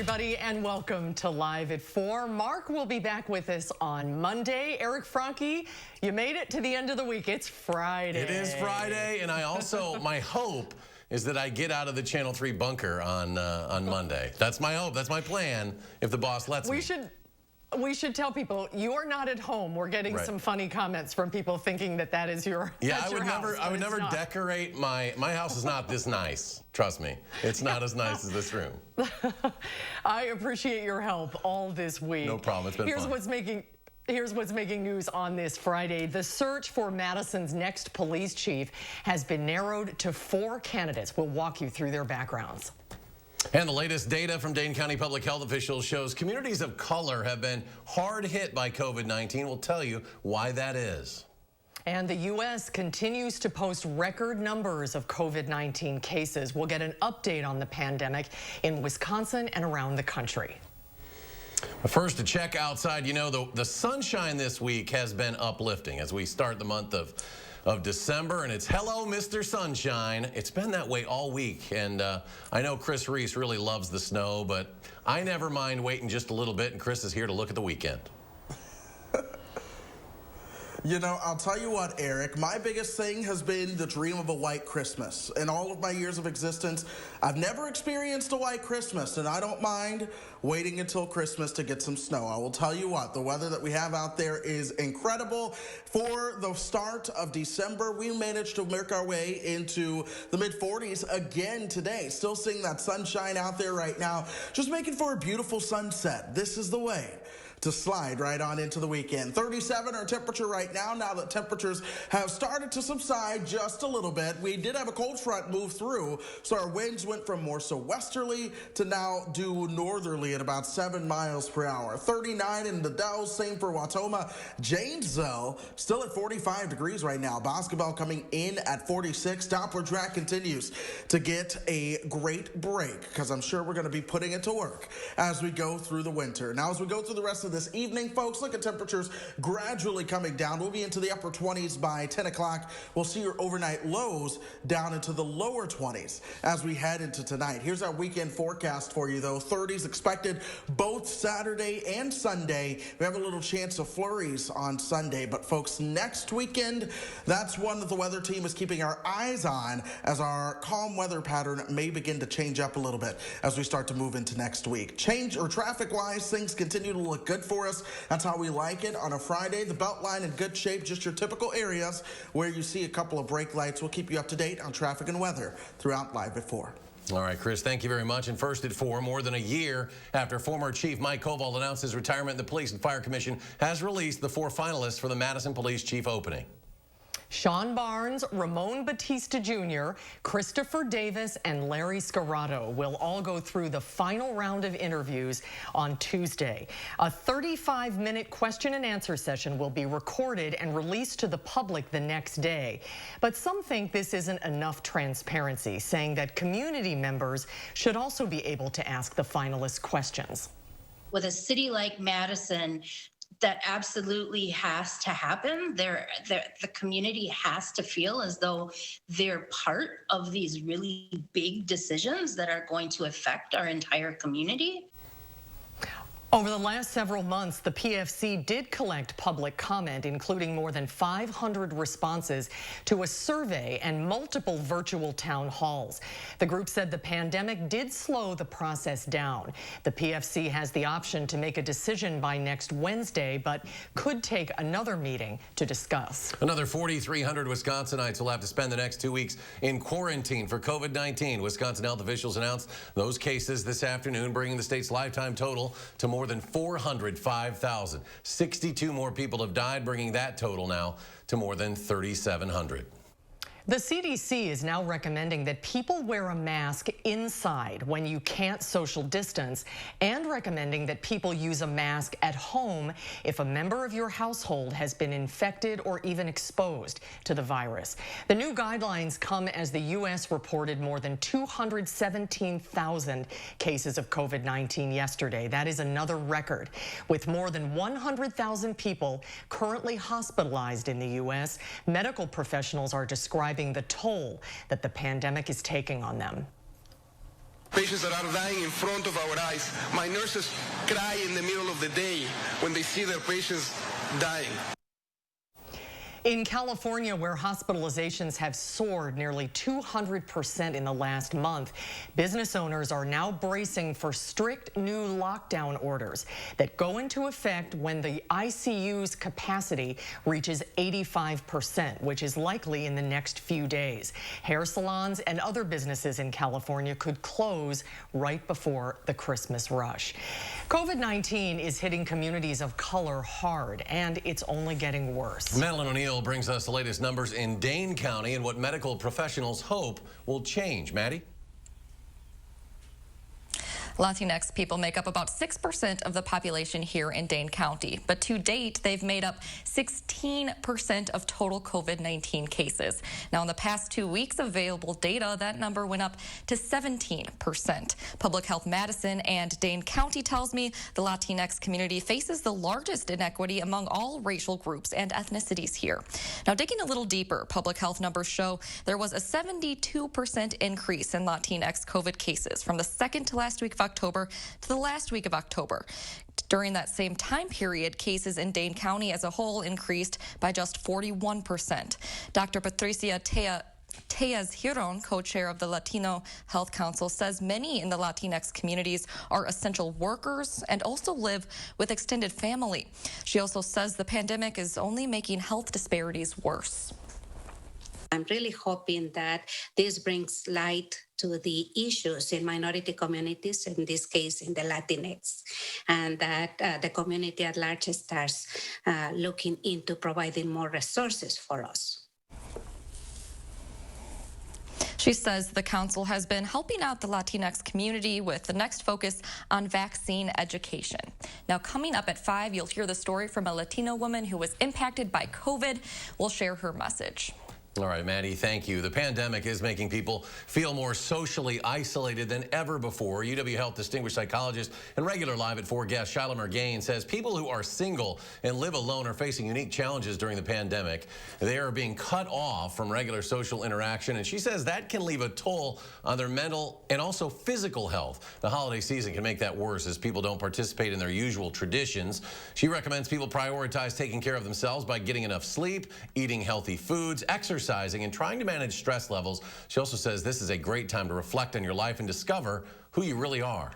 everybody, and welcome to Live at 4. Mark will be back with us on Monday. Eric Franke, you made it to the end of the week. It's Friday. It is Friday, and I also, my hope is that I get out of the Channel 3 bunker on Monday. That's my hope. That's my plan, if the boss lets me. We should tell people you're not at home. We're getting some funny comments from people thinking that is your I would never decorate my house is not this nice. Trust me, it's not as nice as this room. I appreciate your help all this week. No problem. It's been fun. Here's what's making news on this Friday. The search for Madison's next police chief has been narrowed to 4 candidates. We'll walk you through their backgrounds. And the latest data from Dane County public health officials shows communities of color have been hard hit by COVID-19. We'll tell you why that is. And the U.S. continues to post record numbers of COVID-19 cases. We'll get an update on the pandemic in Wisconsin and around the country. But first, to check outside, you know, the sunshine this week has been uplifting as we start the month of December, and it's hello, Mr. Sunshine. It's been that way all week, and I know Chris Reese really loves the snow, but I never mind waiting just a little bit, and Chris is here to look at the weekend. You know, I'll tell you what, Eric, my biggest thing has been the dream of a white Christmas. In all of my years of existence, I've never experienced a white Christmas, and I don't mind waiting until Christmas to get some snow. I will tell you what, the weather that we have out there is incredible. For the start of December, we managed to make our way into the mid-40s again today. Still seeing that sunshine out there right now, just making for a beautiful sunset. This is the way to slide right on into the weekend. 37 our temperature right now that temperatures have started to subside just a little bit. We did have a cold front move through, so our winds went from more so westerly to now due northerly at about 7 miles per hour. 39 in the Dells, same for Wautoma. Janesville still at 45 degrees right now. Basketball coming in at 46. Doppler track continues to get a great break because I'm sure we're going to be putting it to work as we go through the winter. Now, as we go through the rest of this evening, folks, look at temperatures gradually coming down. We'll be into the upper 20s by 10 o'clock. We'll see your overnight lows down into the lower 20s as we head into tonight. Here's our weekend forecast for you, though. 30s expected both Saturday and Sunday. We have a little chance of flurries on Sunday, but folks, next weekend, that's one that the weather team is keeping our eyes on as our calm weather pattern may begin to change up a little bit as we start to move into next week. Traffic-wise, things continue to look good for us. That's how we like it on a Friday. The Beltline in good shape, just your typical areas where you see a couple of brake lights. We'll keep you up to date on traffic and weather throughout Live at 4. All right, Chris, thank you very much. And first at 4, more than a year after former Chief Mike Koval announced his retirement, the Police and Fire Commission has released the 4 finalists for the Madison Police Chief opening. Sean Barnes, Ramon Batista Jr., Christopher Davis, and Larry Scarato will all go through the final round of interviews on Tuesday. A 35-minute question and answer session will be recorded and released to the public the next day. But some think this isn't enough transparency, saying that community members should also be able to ask the finalists questions. With a city like Madison, that absolutely has to happen. The community has to feel as though they're part of these really big decisions that are going to affect our entire community. Over the last several months, the PFC did collect public comment, including more than 500 responses to a survey and multiple virtual town halls. The group said the pandemic did slow the process down. The PFC has the option to make a decision by next Wednesday, but could take another meeting to discuss. Another 4,300 Wisconsinites will have to spend the next 2 weeks in quarantine for COVID-19. Wisconsin health officials announced those cases this afternoon, bringing the state's lifetime total to more than 405,000. 62 more people have died, bringing that total now to more than 3,700. The CDC is now recommending that people wear a mask inside when you can't social distance, and recommending that people use a mask at home if a member of your household has been infected or even exposed to the virus. The new guidelines come as the U.S. reported more than 217,000 cases of COVID-19 yesterday. That is another record. With more than 100,000 people currently hospitalized in the U.S., medical professionals are describing the toll that the pandemic is taking on them. Patients that are dying in front of our eyes. My nurses cry in the middle of the day when they see their patients dying. In California, where hospitalizations have soared nearly 200% in the last month, business owners are now bracing for strict new lockdown orders that go into effect when the ICU's capacity reaches 85%, which is likely in the next few days. Hair salons and other businesses in California could close right before the Christmas rush. COVID-19 is hitting communities of color hard, and it's only getting worse. Madeline O'Neill brings us the latest numbers in Dane County and what medical professionals hope will change. Maddie? Latinx people make up about 6% of the population here in Dane County, but to date, they've made up 16% of total COVID-19 cases. Now, in the past 2 weeks, available data, that number went up to 17%. Public Health Madison and Dane County tells me the Latinx community faces the largest inequity among all racial groups and ethnicities here. Now, digging a little deeper, public health numbers show there was a 72% increase in Latinx COVID cases from the second to last week of October to the last week of October. During that same time period, cases in Dane County as a whole increased by just 41%. Dr. Patricia Tellez-Giron, co-chair of the Latino Health Council, says many in the Latinx communities are essential workers and also live with extended family. She also says the pandemic is only making health disparities worse. I'm really hoping that this brings light to the issues in minority communities, in this case in the Latinx, and that the community at large starts looking into providing more resources for us. She says the council has been helping out the Latinx community with the next focus on vaccine education. Now, coming up at 5, you'll hear the story from a Latino woman who was impacted by COVID. We'll share her message. All right, Maddie, thank you. The pandemic is making people feel more socially isolated than ever before. UW Health distinguished psychologist and regular Live at 4 guest Shyla Mergain says people who are single and live alone are facing unique challenges during the pandemic. They are being cut off from regular social interaction, and she says that can leave a toll on their mental and also physical health. The holiday season can make that worse as people don't participate in their usual traditions. She recommends people prioritize taking care of themselves by getting enough sleep, eating healthy foods, exercising, and trying to manage stress levels. She also says this is a great time to reflect on your life and discover who you really are.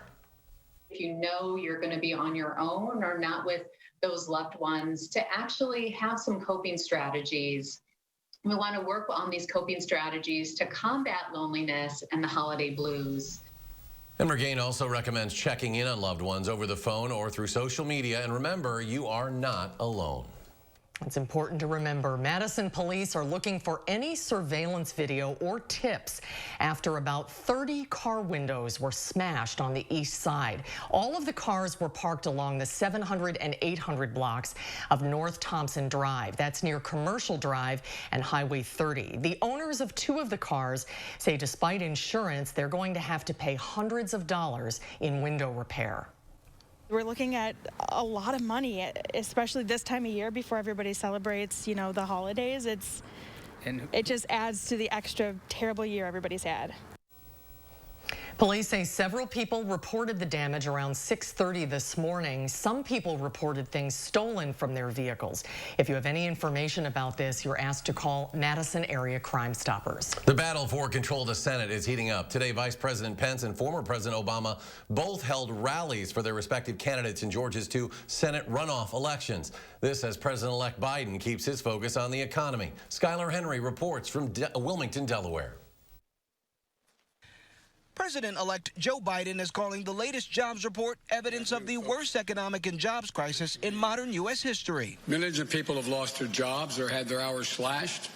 If you know you're going to be on your own or not with those loved ones, to actually have some coping strategies. We want to work on these coping strategies to combat loneliness and the holiday blues. And Mergain also recommends checking in on loved ones over the phone or through social media. And remember, you are not alone. It's important to remember, Madison police are looking for any surveillance video or tips after about 30 car windows were smashed on the east side. All of the cars were parked along the 700 and 800 blocks of North Thompson Drive. That's near Commercial Drive and Highway 30. The owners of 2 of the cars say despite insurance, they're going to have to pay hundreds of dollars in window repair. We're looking at a lot of money, especially this time of year before everybody celebrates, you know, the holidays. It just adds to the extra terrible year everybody's had. Police say several people reported the damage around 6:30 this morning. Some people reported things stolen from their vehicles. If you have any information about this, you're asked to call Madison Area Crime Stoppers. The battle for control of the Senate is heating up. Today, Vice President Pence and former President Obama both held rallies for their respective candidates in Georgia's 2 Senate runoff elections. This as President-elect Biden keeps his focus on the economy. Skylar Henry reports from Wilmington, Delaware. President-elect Joe Biden is calling the latest jobs report evidence of the worst economic and jobs crisis in modern U.S. history. Millions of people have lost their jobs or had their hours slashed.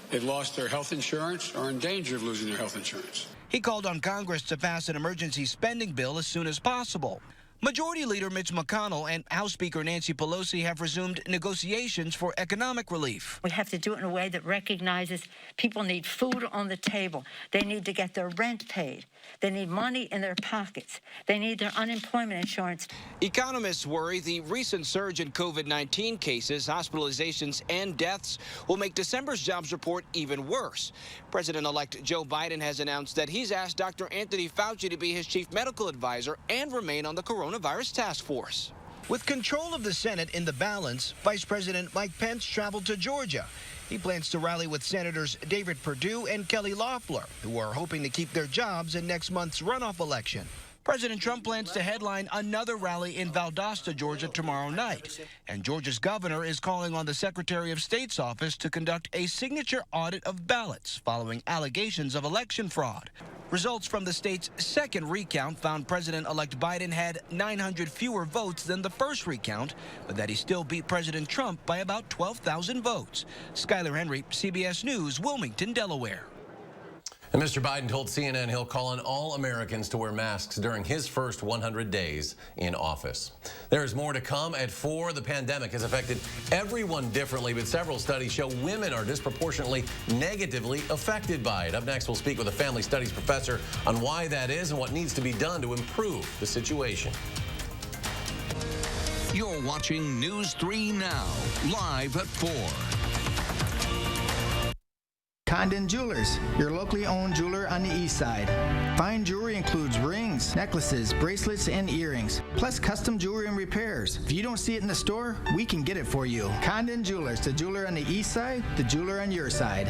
They've lost their health insurance or are in danger of losing their health insurance. He called on Congress to pass an emergency spending bill as soon as possible. Majority Leader Mitch McConnell and House Speaker Nancy Pelosi have resumed negotiations for economic relief. We have to do it in a way that recognizes people need food on the table. They need to get their rent paid. They need money in their pockets. They need their unemployment insurance. Economists worry the recent surge in COVID-19 cases, hospitalizations, and deaths will make December's jobs report even worse. President-elect Joe Biden has announced that he's asked Dr. Anthony Fauci to be his chief medical advisor and remain on the coronavirus task force. With control of the Senate in the balance, Vice President Mike Pence traveled to Georgia. He plans to rally with Senators David Perdue and Kelly Loeffler, who are hoping to keep their jobs in next month's runoff election. President Trump plans to headline another rally in Valdosta, Georgia tomorrow night. And Georgia's governor is calling on the Secretary of State's office to conduct a signature audit of ballots following allegations of election fraud. Results from the state's second recount found President-elect Biden had 900 fewer votes than the first recount, but that he still beat President Trump by about 12,000 votes. Skyler Henry, CBS News, Wilmington, Delaware. And Mr. Biden told CNN he'll call on all Americans to wear masks during his first 100 days in office. There is more to come at 4. The pandemic has affected everyone differently, but several studies show women are disproportionately negatively affected by it. Up next, we'll speak with a family studies professor on why that is and what needs to be done to improve the situation. You're watching News 3 Now, live at 4. Condon Jewelers, your locally owned jeweler on the east side. Fine jewelry includes rings, necklaces, bracelets, and earrings, plus custom jewelry and repairs. If you don't see it in the store, we can get it for you. Condon Jewelers, the jeweler on the east side, the jeweler on your side.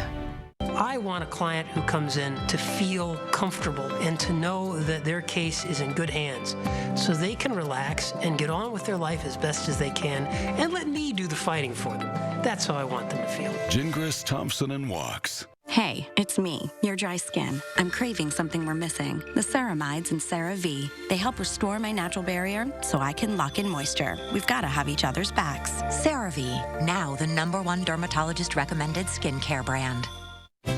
I want a client who comes in to feel comfortable and to know that their case is in good hands so they can relax and get on with their life as best as they can and let me do the fighting for them. That's how I want them to feel. Gingras, Thompson & Walks. Hey, it's me, your dry skin. I'm craving something we're missing. The ceramides in CeraVe. They help restore my natural barrier so I can lock in moisture. We've got to have each other's backs. CeraVe, now the #1 dermatologist recommended skincare brand.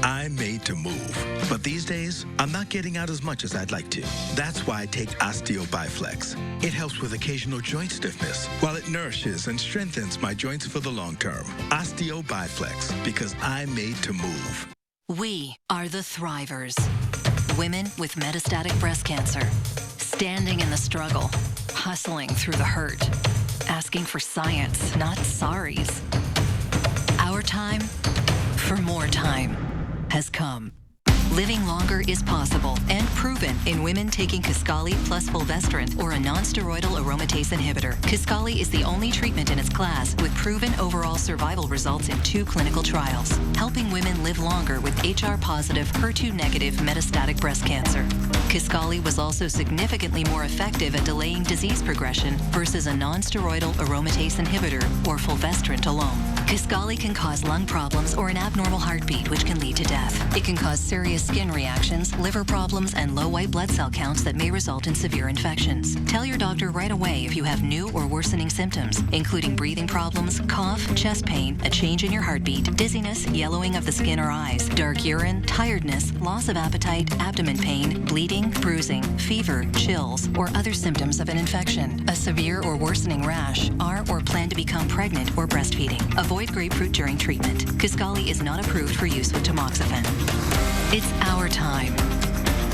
I'm made to move, but these days, I'm not getting out as much as I'd like to. That's why I take Osteo Biflex. It helps with occasional joint stiffness, while it nourishes and strengthens my joints for the long term. Osteo Biflex, because I'm made to move. We are the Thrivers. Women with metastatic breast cancer, standing in the struggle, hustling through the hurt, asking for science, not sorries. Our time for more time has come. Living longer is possible and proven in women taking Kisqali plus fulvestrant or a non-steroidal aromatase inhibitor. Kisqali is the only treatment in its class with proven overall survival results in 2 clinical trials, helping women live longer with HR-positive, HER2-negative metastatic breast cancer. Kisqali was also significantly more effective at delaying disease progression versus a non-steroidal aromatase inhibitor or fulvestrant alone. Kisqali can cause lung problems or an abnormal heartbeat, which can lead to death. It can cause serious skin reactions, liver problems, and low white blood cell counts that may result in severe infections. Tell your doctor right away if you have new or worsening symptoms, including breathing problems, cough, chest pain, a change in your heartbeat, dizziness, yellowing of the skin or eyes, dark urine, tiredness, loss of appetite, abdomen pain, bleeding, bruising, fever, chills, or other symptoms of an infection, a severe or worsening rash, are or plan to become pregnant or breastfeeding. Avoid grapefruit during treatment. Kisqali is not approved for use with tamoxifen. It's our time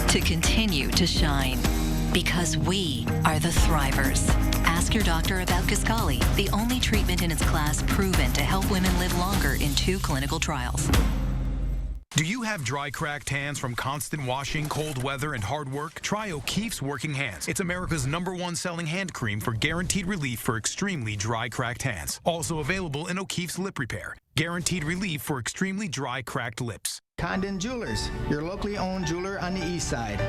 to continue to shine because we are the Thrivers. Ask your doctor about Kisqali, the only treatment in its class proven to help women live longer in 2 clinical trials. Do you have dry, cracked hands from constant washing, cold weather, and hard work? Try O'Keefe's Working Hands. It's America's #1 selling hand cream for guaranteed relief for extremely dry, cracked hands. Also available in O'Keefe's Lip Repair. Guaranteed relief for extremely dry, cracked lips. Condon Jewelers, your locally owned jeweler on the east side.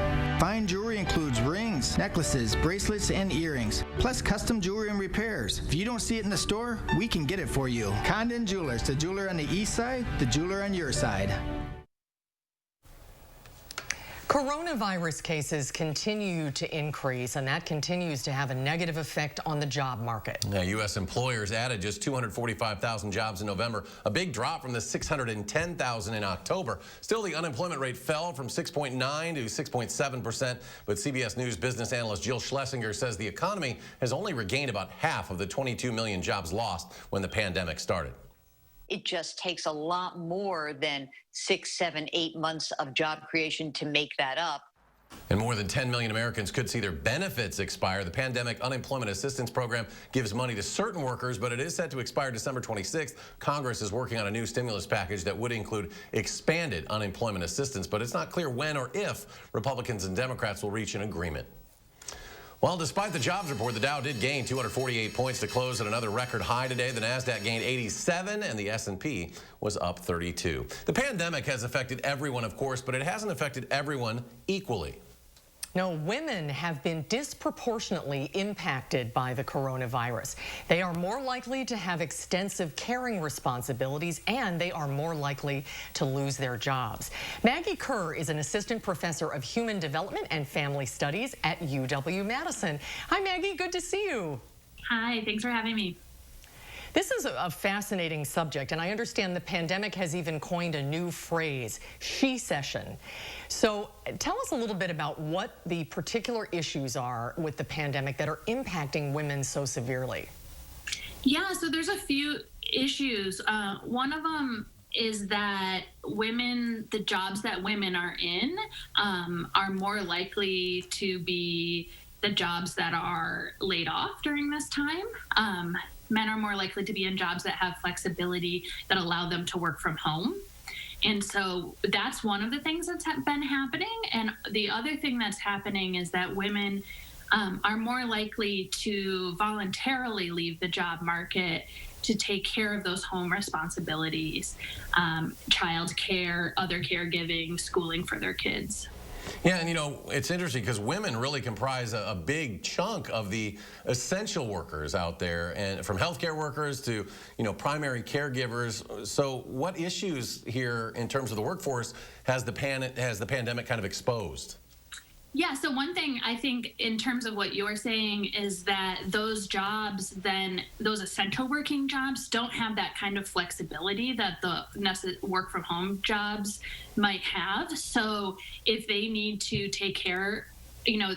Fine jewelry includes rings, necklaces, bracelets, and earrings, plus custom jewelry and repairs. If you don't see it in the store, we can get it for you. Condon Jewelers, the jeweler on the east side, the jeweler on your side. Coronavirus cases continue to increase, and that continues to have a negative effect on the job market. Now, U.S. employers added just 245,000 jobs in November, a big drop from the 610,000 in October. Still, the unemployment rate fell from 6.9 to 6.7%, but CBS News business analyst Jill Schlesinger says the economy has only regained about half of the 22 million jobs lost when the pandemic started. It just takes a lot more than 6, 7, 8 months of job creation to make that up. And more than 10 million Americans could see their benefits expire. The Pandemic Unemployment Assistance Program gives money to certain workers, but it is set to expire December 26th. Congress is working on a new stimulus package that would include expanded unemployment assistance, but it's not clear when or if Republicans and Democrats will reach an agreement. Well, despite the jobs report, the Dow did gain 248 points to close at another record high today. The NASDAQ gained 87 and the S&P was up 32. The pandemic has affected everyone, of course, but it hasn't affected everyone equally. No, women have been disproportionately impacted by the coronavirus. They are more likely to have extensive caring responsibilities, and they are more likely to lose their jobs. Maggie Kerr is an assistant professor of human development and family studies at UW-Madison. Hi, Maggie. Good to see you. Hi. Thanks for having me. This is a fascinating subject, and I understand the pandemic has even coined a new phrase, she-cession. So tell us a little bit about what the particular issues are with the pandemic that are impacting women so severely. Yeah, so there's a few issues. One of them is that women, the jobs that women are in, are more likely to be the jobs that are laid off during this time. Men are more likely to be in jobs that have flexibility that allow them to work from home. And so that's one of the things that's been happening. And the other thing that's happening is that women are more likely to voluntarily leave the job market to take care of those home responsibilities, child care, other caregiving, schooling for their kids. Yeah, and you know, it's interesting because women really comprise a big chunk of the essential workers out there, and from healthcare workers to, you know, primary caregivers. So what issues here in terms of the workforce has the pandemic kind of exposed? Yeah, so one thing I think in terms of what you're saying is that those jobs, then those essential working jobs don't have that kind of flexibility that the work from home jobs might have. So if they need to take care, you know,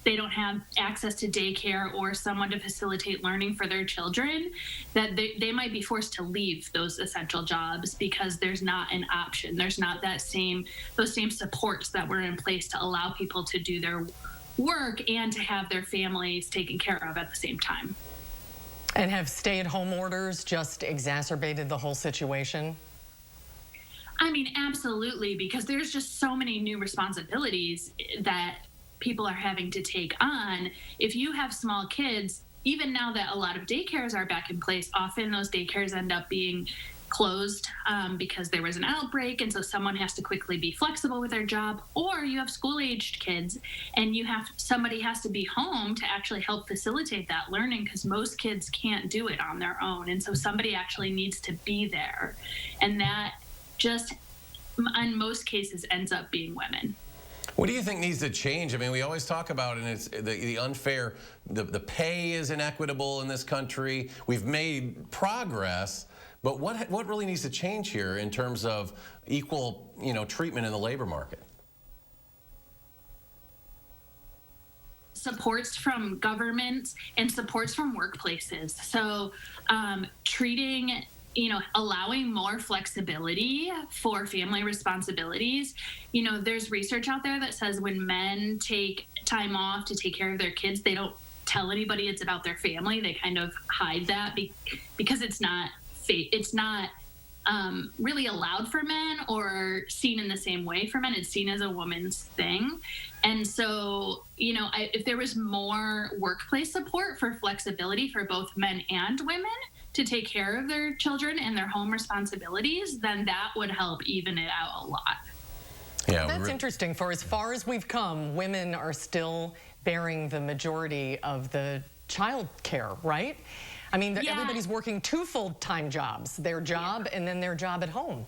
they don't have access to daycare or someone to facilitate learning for their children, that they might be forced to leave those essential jobs because there's not an option. There's not those same supports that were in place to allow people to do their work and to have their families taken care of at the same time. And have stay-at-home orders just exacerbated the whole situation? I mean, absolutely, because there's just so many new responsibilities that people are having to take on. If you have small kids, even now that a lot of daycares are back in place, often those daycares end up being closed because there was an outbreak, and so someone has to quickly be flexible with their job. Or you have school-aged kids, and somebody has to be home to actually help facilitate that learning because most kids can't do it on their own, and so somebody actually needs to be there, and that just, in most cases, ends up being women. What do you think needs to change? I mean, we always talk about it, and it's the unfair, the pay is inequitable in this country. We've made progress, but what really needs to change here in terms of equal, you know, treatment in the labor market? Supports from governments and supports from workplaces. So treating, you know, allowing more flexibility for family responsibilities. You know, there's research out there that says when men take time off to take care of their kids, they don't tell anybody it's about their family. They kind of hide that because it's not really allowed for men or seen in the same way for men. It's seen as a woman's thing. And so, you know, if there was more workplace support for flexibility for both men and women to take care of their children and their home responsibilities, then that would help even it out a lot. Yeah, that's interesting. For as far as we've come, women are still bearing the majority of the child care, right? I mean, everybody's working 2 full-time jobs, their job and then their job at home.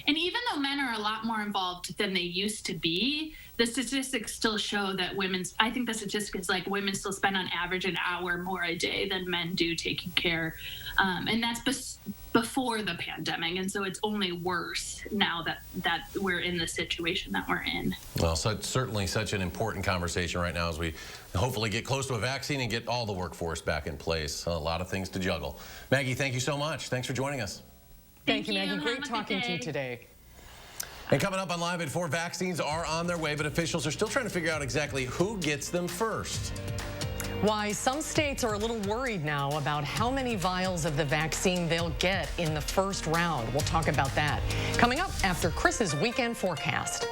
And even though men are a lot more involved than they used to be, the statistics still show that I think the statistic is like women still spend on average an hour more a day than men do taking care. And that's before the pandemic. And so it's only worse now that we're in the situation that we're in. Well, certainly such an important conversation right now as we hopefully get close to a vaccine and get all the workforce back in place. A lot of things to juggle. Maggie, thank you so much. Thanks for joining us. Thank you, Maggie. Great talking to you today. And coming up on Live at 4, vaccines are on their way, but officials are still trying to figure out exactly who gets them first. Why some states are a little worried now about how many vials of the vaccine they'll get in the first round. We'll talk about that coming up after Chris's weekend forecast.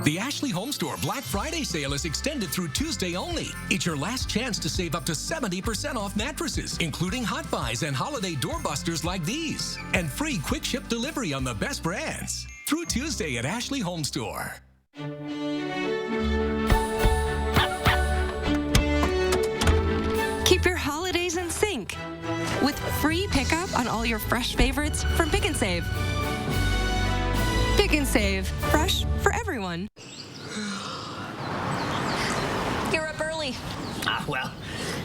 The Ashley Home Store Black Friday sale is extended through Tuesday only. It's your last chance to save up to 70% off mattresses, including hot buys and holiday doorbusters like these. And free quick ship delivery on the best brands. Through Tuesday at Ashley Home Store. Keep your holidays in sync with free pickup on all your fresh favorites from Pick 'n Save. Pick 'n Save, fresh for everyone. You're up early. Well,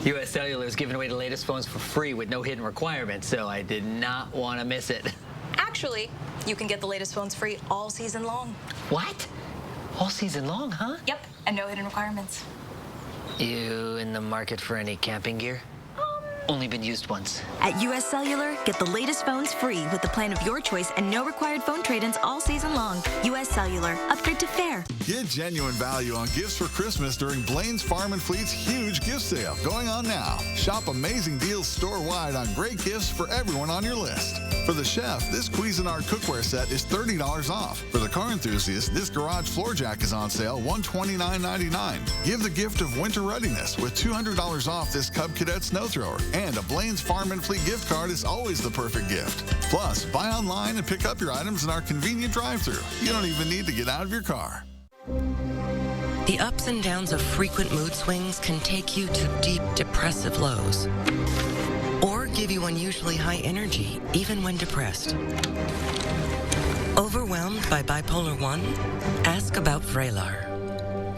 U.S. Cellular is giving away the latest phones for free with no hidden requirements, so I did not want to miss it. Actually, you can get the latest phones free all season long. What? All season long, huh? Yep, and no hidden requirements. You in the market for any camping gear? Only been used once. At U.S. Cellular, get the latest phones free with the plan of your choice and no required phone trade-ins all season long. U.S. Cellular, upgrade to fair. Get genuine value on gifts for Christmas during Blain'S Farm and Fleet's huge gift sale going on now. Shop amazing deals store-wide on great gifts for everyone on your list. For the chef, this Cuisinart cookware set is $30 off. For the car enthusiast, this garage floor jack is on sale, $129.99. Give the gift of winter readiness with $200 off this Cub Cadet snow thrower. And a Blain'S Farm and Fleet gift card is always the perfect gift. Plus, buy online and pick up your items in our convenient drive-thru. You don't even need to get out of your car. The ups and downs of frequent mood swings can take you to deep depressive lows, or give you unusually high energy, even when depressed. Overwhelmed by bipolar 1? Ask about Vraylar.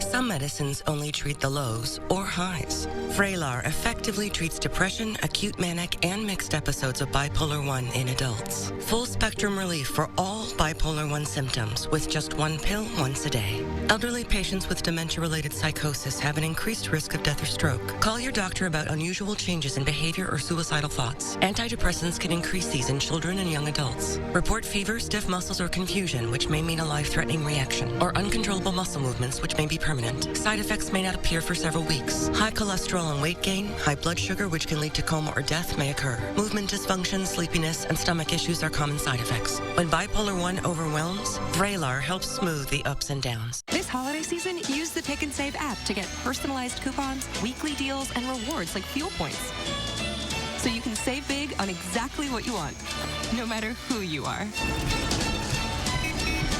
Some medicines only treat the lows or highs. Vraylar effectively treats depression, acute manic, and mixed episodes of bipolar 1 in adults. Full spectrum relief for all bipolar 1 symptoms with just one pill once a day. Elderly patients with dementia-related psychosis have an increased risk of death or stroke. Call your doctor about unusual changes in behavior or suicidal thoughts. Antidepressants can increase these in children and young adults. Report fever, stiff muscles, or confusion, which may mean a life-threatening reaction, or uncontrollable muscle movements, which may be permanent. Side effects may not appear for several weeks. High cholesterol and weight gain, high blood sugar, which can lead to coma or death, may occur. Movement dysfunction, sleepiness, and stomach issues are common side effects. When bipolar 1 overwhelms, Vraylar helps smooth the ups and downs. This holiday season, use the Pick 'n Save app to get personalized coupons, weekly deals, and rewards like fuel points. So you can save big on exactly what you want, no matter who you are.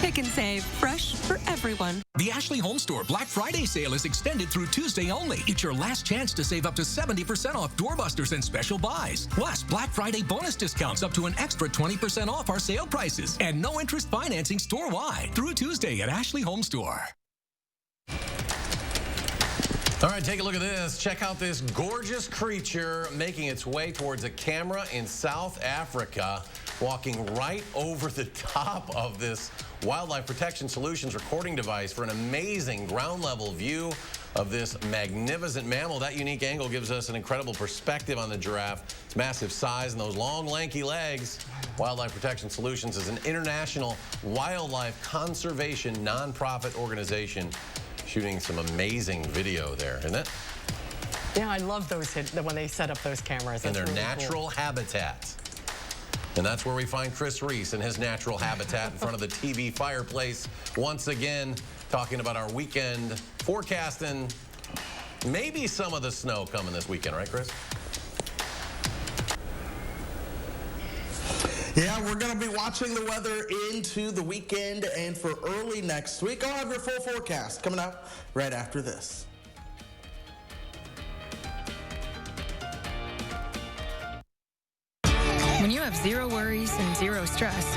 Pick 'n Save, fresh for everyone. The Ashley Home Store Black Friday sale is extended through Tuesday only. It's your last chance to save up to 70% off doorbusters and special buys. Plus, Black Friday bonus discounts up to an extra 20% off our sale prices. And no interest financing store-wide through Tuesday at Ashley Home Store. All right, take a look at this. Check out this gorgeous creature making its way towards a camera in South Africa, walking right over the top of this Wildlife Protection Solutions recording device for an amazing ground-level view of this magnificent mammal. That unique angle gives us an incredible perspective on the giraffe, its massive size and those long, lanky legs. Wildlife Protection Solutions is an international wildlife conservation nonprofit organization shooting some amazing video there, isn't it? Yeah, I love those when they set up those cameras. In their really natural habitat. And that's where we find Chris Reese in his natural habitat in front of the TV fireplace. Once again, talking about our weekend forecast and maybe some of the snow coming this weekend, right, Chris? Yeah, we're going to be watching the weather into the weekend and for early next week. I'll have your full forecast coming up right after this. When you have zero worries and zero stress,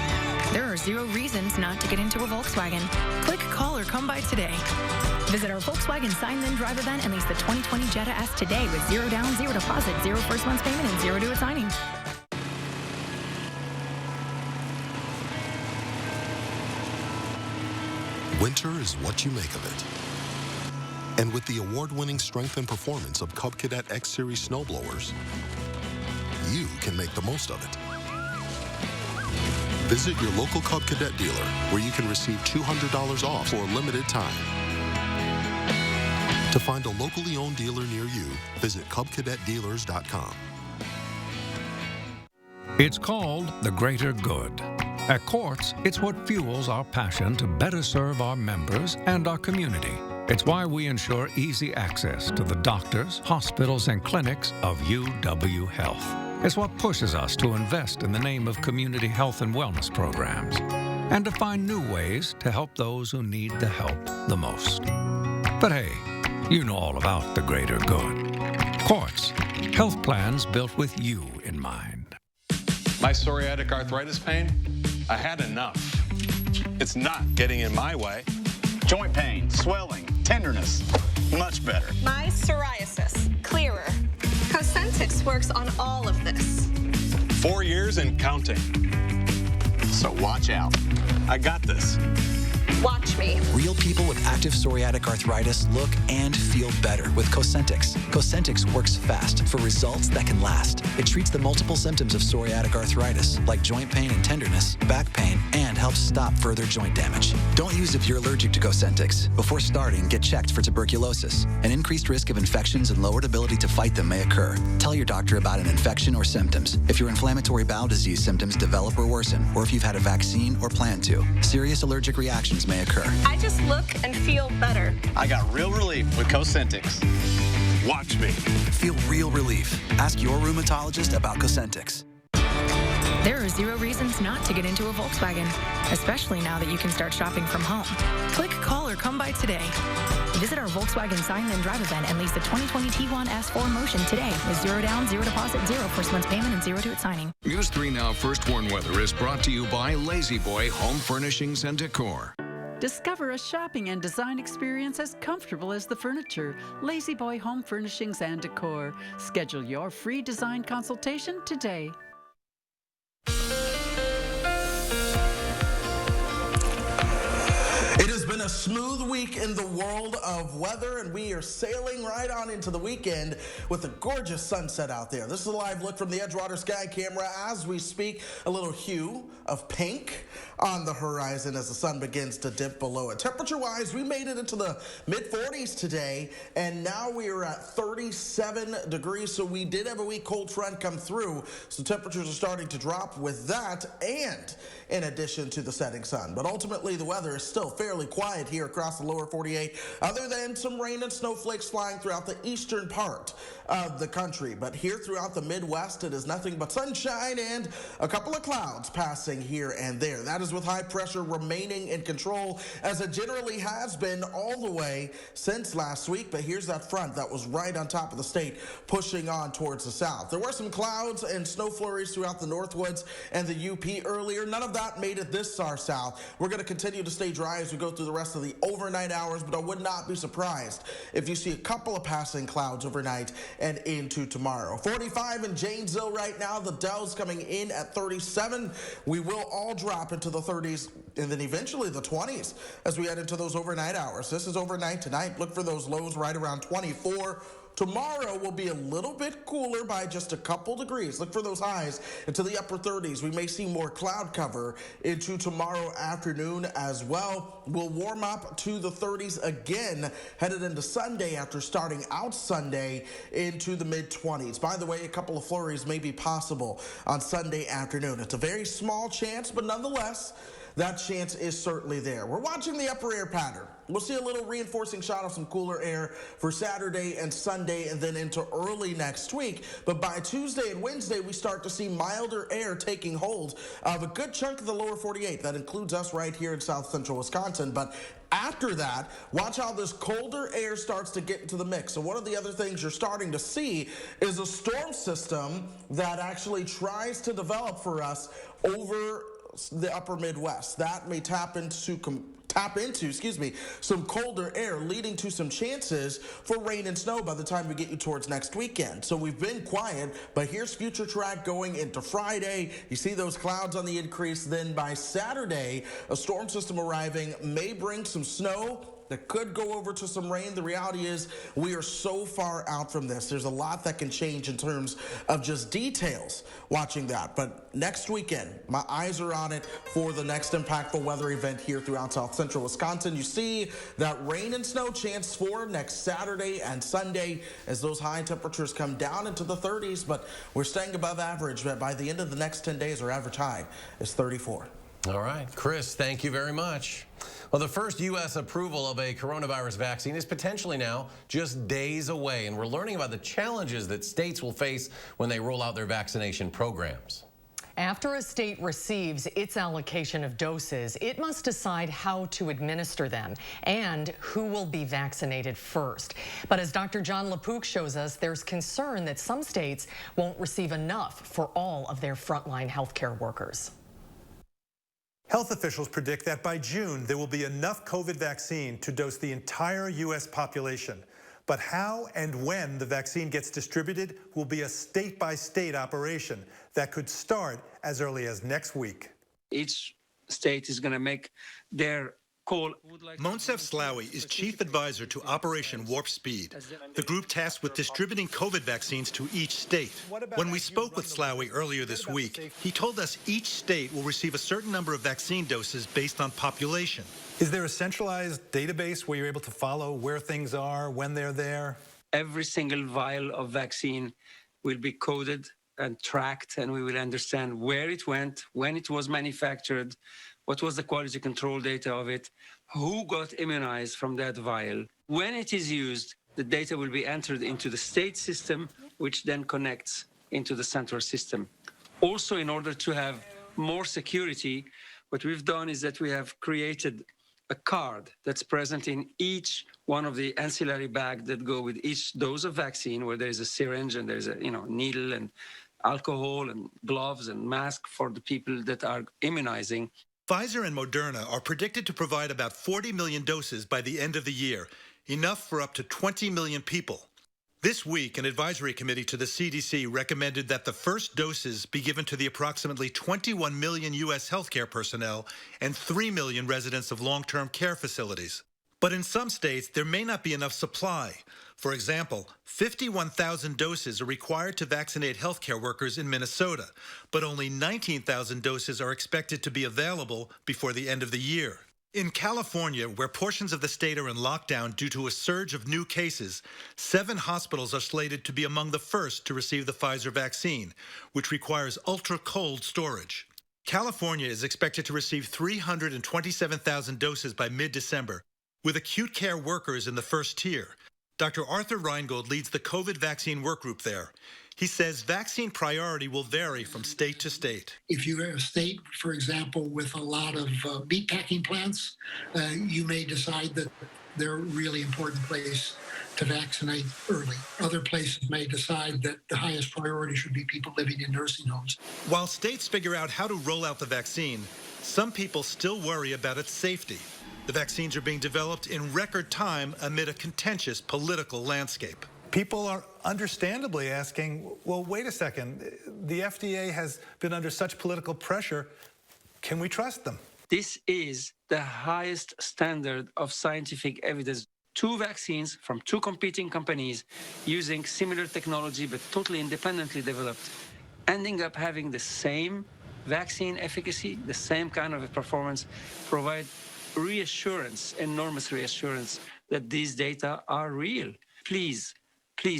there are zero reasons not to get into a Volkswagen. Click, call, or come by today. Visit our Volkswagen Sign Then Drive event and lease the 2020 Jetta S today with zero down, zero deposit, zero first month's payment, and zero due at signing. Winter is what you make of it. And with the award-winning strength and performance of Cub Cadet X-Series snowblowers, you can make the most of it. Visit your local Cub Cadet dealer where you can receive $200 off for a limited time. To find a locally owned dealer near you, visit CubCadetDealers.com. It's called the greater good. At Quartz, it's what fuels our passion to better serve our members and our community. It's why we ensure easy access to the doctors, hospitals, and clinics of UW Health. It's what pushes us to invest in the name of community health and wellness programs and to find new ways to help those who need the help the most. But hey, you know all about the greater good. Quartz, health plans built with you in mind. My psoriatic arthritis pain, I had enough. It's not getting in my way. Joint pain, swelling, tenderness, much better. My psoriasis, clearer. Cosentix works on all of this. 4 years and counting. So watch out. I got this. Watch me. Real people with active psoriatic arthritis look and feel better with Cosentix. Cosentix works fast for results that can last. It treats the multiple symptoms of psoriatic arthritis, like joint pain and tenderness, back pain, and helps stop further joint damage. Don't use if you're allergic to Cosentix. Before starting, get checked for tuberculosis. An increased risk of infections and lowered ability to fight them may occur. Tell your doctor about an infection or symptoms. If your inflammatory bowel disease symptoms develop or worsen, or if you've had a vaccine or plan to. Serious allergic reactions may occur. I just look and feel better. I got real relief with Cosentix. Watch me. Feel real relief. Ask your rheumatologist about Cosentix. There are zero reasons not to get into a Volkswagen, especially now that you can start shopping from home. Click, call, or come by today. Visit our Volkswagen Sign Then Drive event and lease the 2020 Tiguan S4 Motion today with zero down, zero deposit, zero first month's payment, and zero due at signing. News 3 Now First Warn Weather is brought to you by Lazy Boy Home Furnishings and Decor. Discover a shopping and design experience as comfortable as the furniture. Lazy Boy Home Furnishings and Decor. Schedule your free design consultation today. It has been a smooth week in the world of weather, and we are sailing right on into the weekend with a gorgeous sunset out there. This is a live look from the Edgewater Sky Camera as we speak. A little hue of pink on the horizon as the sun begins to dip below it. Temperature-wise, we made it into the mid-40s today, and now we are at 37 degrees, so we did have a weak cold front come through, so temperatures are starting to drop with that, and in addition to the setting sun. But ultimately, the weather is still fairly quiet here across the lower 48, other than some rain and snowflakes flying throughout the eastern part of the country. But here throughout the Midwest, it is nothing but sunshine and a couple of clouds passing here and there. That is with high pressure remaining in control, as it generally has been all the way since last week. But here's that front that was right on top of the state, pushing on towards the south. There were some clouds and snow flurries throughout the Northwoods and the UP earlier. None of that made it this far south. We're going to continue to stay dry as we go through the rest of the overnight hours, but I would not be surprised if you see a couple of passing clouds overnight and into tomorrow. 45 in Janesville right now. The Dells coming in at 37. We will all drop into the 30s and then eventually the 20s as we head into those overnight hours. This is overnight tonight. Look for those lows right around 24. Tomorrow will be a little bit cooler by just a couple degrees. Look for those highs into the upper 30s. We may see more cloud cover into tomorrow afternoon as well. We'll warm up to the 30s again, headed into Sunday after starting out Sunday into the mid-20s. By the way, a couple of flurries may be possible on Sunday afternoon. It's a very small chance, but nonetheless, that chance is certainly there. We're watching the upper air pattern. We'll see a little reinforcing shot of some cooler air for Saturday and Sunday and then into early next week. But by Tuesday and Wednesday, we start to see milder air taking hold of a good chunk of the lower 48. That includes us right here in south central Wisconsin. But after that, watch how this colder air starts to get into the mix. So one of the other things you're starting to see is a storm system that actually tries to develop for us over the upper Midwest. That may tap into some colder air, leading to some chances for rain and snow by the time we get you towards next weekend. So we've been quiet, but here's future track going into Friday. You see those clouds on the increase. Then by Saturday, a storm system arriving may bring some snow that could go over to some rain. The reality is we are so far out from this. There's a lot that can change in terms of just details watching that. But next weekend, my eyes are on it for the next impactful weather event here throughout south central Wisconsin. You see that rain and snow chance for next Saturday and Sunday as those high temperatures come down into the 30s, but we're staying above average. But by the end of the next 10 days, our average high is 34. All right, Chris, thank you very much. Well, the first U.S. approval of a coronavirus vaccine is potentially now just days away, and we're learning about the challenges that states will face when they roll out their vaccination programs. After a state receives its allocation of doses, it must decide how to administer them and who will be vaccinated first. But as Dr. John LaPook shows us, there's concern that some states won't receive enough for all of their frontline healthcare workers. Health officials predict that by June, there will be enough COVID vaccine to dose the entire U.S. population. But how and when the vaccine gets distributed will be a state-by-state operation that could start as early as next week. Each state is going to make their call. Monsef Slaoui is chief advisor to Operation Warp Speed, the group tasked with distributing COVID vaccines to each state. When we spoke with Slaoui earlier this week, he told us each state will receive a certain number of vaccine doses based on population. Is there a centralized database where you're able to follow where things are, when they're there? Every single vial of vaccine will be coded and tracked, and we will understand where it went, when it was manufactured, what was the quality control data of it, who got immunized from that vial. When it is used, the data will be entered into the state system, which then connects into the central system. Also, in order to have more security, what we've done is that we have created a card that's present in each one of the ancillary bags that go with each dose of vaccine, where there's a syringe and there's a needle and alcohol and gloves and mask for the people that are immunizing. Pfizer and Moderna are predicted to provide about 40 million doses by the end of the year, enough for up to 20 million people. This week, an advisory committee to the CDC recommended that the first doses be given to the approximately 21 million U.S. healthcare personnel and 3 million residents of long-term care facilities. But in some states, there may not be enough supply. For example, 51,000 doses are required to vaccinate healthcare workers in Minnesota, but only 19,000 doses are expected to be available before the end of the year. In California, where portions of the state are in lockdown due to a surge of new cases, 7 hospitals are slated to be among the first to receive the Pfizer vaccine, which requires ultra-cold storage. California is expected to receive 327,000 doses by mid-December, with acute care workers in the first tier. Dr. Arthur Reingold leads the COVID vaccine workgroup there. He says vaccine priority will vary from state to state. If you're a state, for example, with a lot of meatpacking plants, you may decide that they're a really important place to vaccinate early. Other places may decide that the highest priority should be people living in nursing homes. While states figure out how to roll out the vaccine, some people still worry about its safety. The vaccines are being developed in record time amid a contentious political landscape. People are understandably asking, well, wait a second, the FDA has been under such political pressure. Can we trust them? This is the highest standard of scientific evidence. 2 vaccines from 2 competing companies using similar technology but totally independently developed, ending up having the same vaccine efficacy, the same kind of a performance, provide reassurance, enormous reassurance that these data are real. Please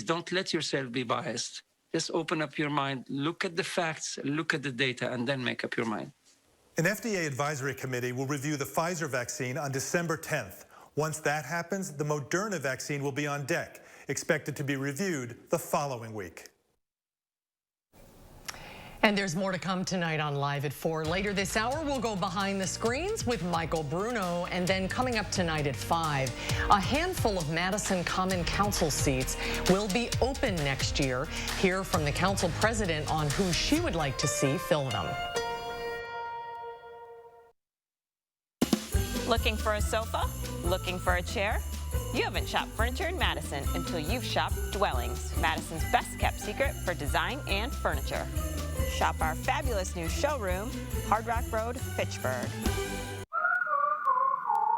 don't let yourself be biased. Just open up your mind, look at the facts, look at the data, and then make up your mind. An FDA advisory committee will review the Pfizer vaccine on December 10th. Once that happens, the Moderna vaccine will be on deck, expected to be reviewed the following week. And there's more to come tonight on Live at 4. Later this hour, we'll go behind the screens with Michael Bruno. And then coming up tonight at 5, a handful of Madison Common Council seats will be open next year. Hear from the council president on who she would like to see fill them. Looking for a sofa? Looking for a chair? You haven't shopped furniture in Madison until you've shopped Dwellings, Madison's best kept secret for design and furniture. Shop our fabulous new showroom, Hard Rock Road, Fitchburg.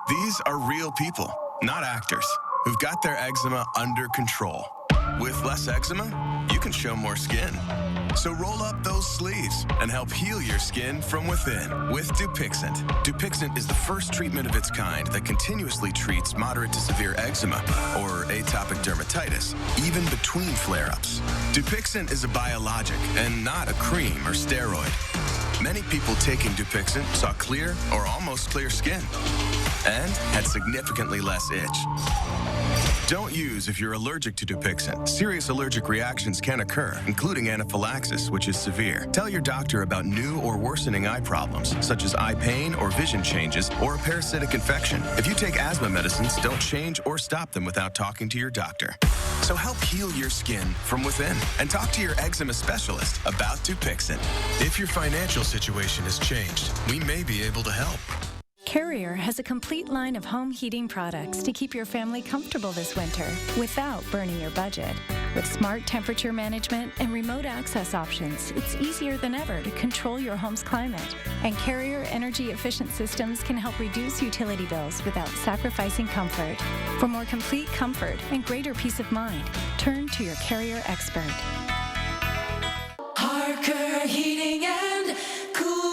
These are real people, not actors, who've got their eczema under control. With less eczema, you can show more skin. So roll up those sleeves and help heal your skin from within with Dupixent. Dupixent is the first treatment of its kind that continuously treats moderate to severe eczema or atopic dermatitis, even between flare-ups. Dupixent is a biologic and not a cream or steroid. Many people taking Dupixent saw clear or almost clear skin and had significantly less itch. Don't use if you're allergic to Dupixent. Serious allergic reactions can occur, including anaphylaxis, which is severe. Tell your doctor about new or worsening eye problems, such as eye pain or vision changes, or a parasitic infection. If you take asthma medicines, don't change or stop them without talking to your doctor. So help heal your skin from within and talk to your eczema specialist about Dupixent. If your financial situation has changed, we may be able to help. Carrier has a complete line of home heating products to keep your family comfortable this winter without burning your budget. With smart temperature management and remote access options, it's easier than ever to control your home's climate. And Carrier energy-efficient systems can help reduce utility bills without sacrificing comfort. For more complete comfort and greater peace of mind, turn to your Carrier expert. HARKER Heating and Cooling.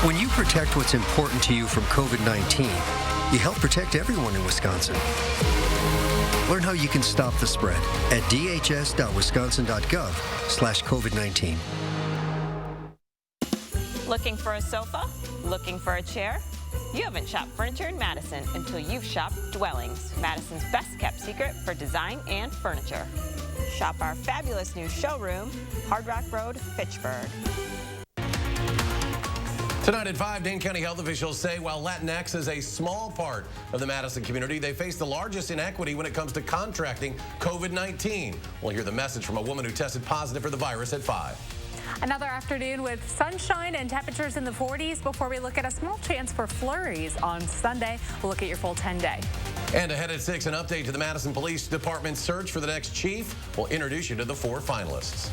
When you protect what's important to you from COVID-19, you help protect everyone in Wisconsin. Learn how you can stop the spread at dhs.wisconsin.gov/COVID-19. Looking for a sofa? Looking for a chair? You haven't shopped furniture in Madison until you've shopped Dwellings, Madison's best kept secret for design and furniture. Shop our fabulous new showroom, Hard Rock Road, Fitchburg. Tonight at 5, Dane County health officials say while Latinx is a small part of the Madison community, they face the largest inequity when it comes to contracting COVID-19. We'll hear the message from a woman who tested positive for the virus at 5. Another afternoon with sunshine and temperatures in the 40s before we look at a small chance for flurries on Sunday. We'll look at your full 10-day. And ahead at 6, an update to the Madison Police Department's search for the next chief. We'll introduce you to the 4 finalists.